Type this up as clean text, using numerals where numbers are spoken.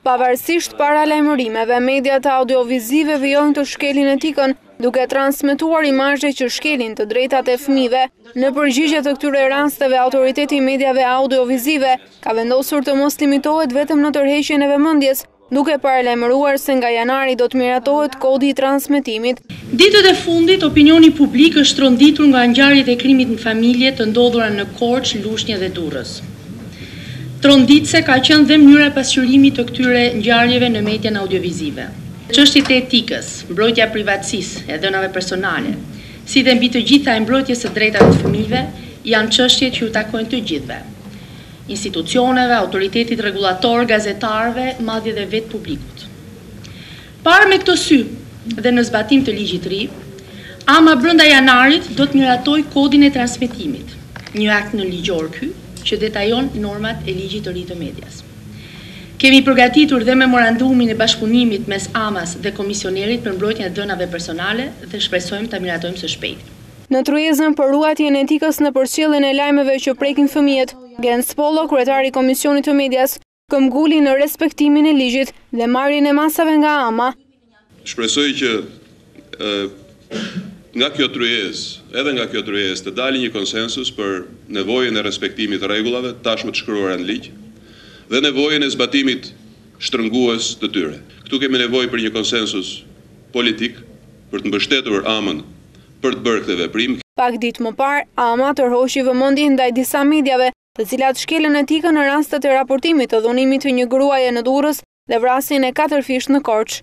Pavarësisht paralajmërimeve, mediat audiovizive vijojnë të shkelin etikën, duke transmetuar imazhe që shkelin të drejtat e fëmijëve. Në përgjigje të këtyre rasteve, Autoriteti i Mediave Audiovizive ka vendosur të mos limitohet vetëm në tërheqjen e vëmendjes, duke paralajmëruar se nga janari do të miratohet kodi i transmetimit. Ditët e fundit, opinioni publik është tronditur nga ngjarjet e krimit në familje të ndodhura në Korçë, Lushnjë dhe Durrës. Tronditse ka qenë dhe mënyra e pasqyrimit të këtyre ngjarjeve në median audiovizive. Çështjet e etikës, mbrojtja e privatësisë e dhënave personale, si dhe mbi të gjitha e mbrojtjes së drejtave të fëmijëve, janë çështje që ju takojnë të gjithëve. Institucioneve, autoritetit rregullator, gazetarëve, madje dhe vetë publikut. Parë me këto sy dhe në zbatim të ligjit të ri, ama brenda janarit do të miratojë kodin e transmetimit, një akt në ligjor ky që detajon normat e ligjit të ri të medias. Kemi përgatitur dhe memorandumin e bashkëpunimit mes AMAS dhe komisionerit për mbrojtjen e dhënave personale dhe shpresojmë ta miratojmë së shpejti. Në tryezën për ruajtjen e etikës në përcjelljen e lajmeve që prekin fëmijët, Gens Pollo, kryetari i Komisionit të Medias, këmbguli në respektimin e ligjit dhe marrjen e masave nga AMA. Shpresoj që nga kjo tryezë, edhe nga kjo tryezë të dalë një konsensus për nevojën e respektimit të rregullave tashmë të shkruara në ligj dhe nevojën e zbatimit shtrëngues të tyre. Këtu kemi nevojë për një konsensus politik për të mbështetur AMA-n për të bërë këtë veprim. Pak ditë më parë, AMA tërhoqi vëmendjen ndaj disa mediave, të cilat shkelën etikën në rastet e raportimit të dhunimit të një gruaje në Durrës dhe vrasjen e 4 fish në Korçë.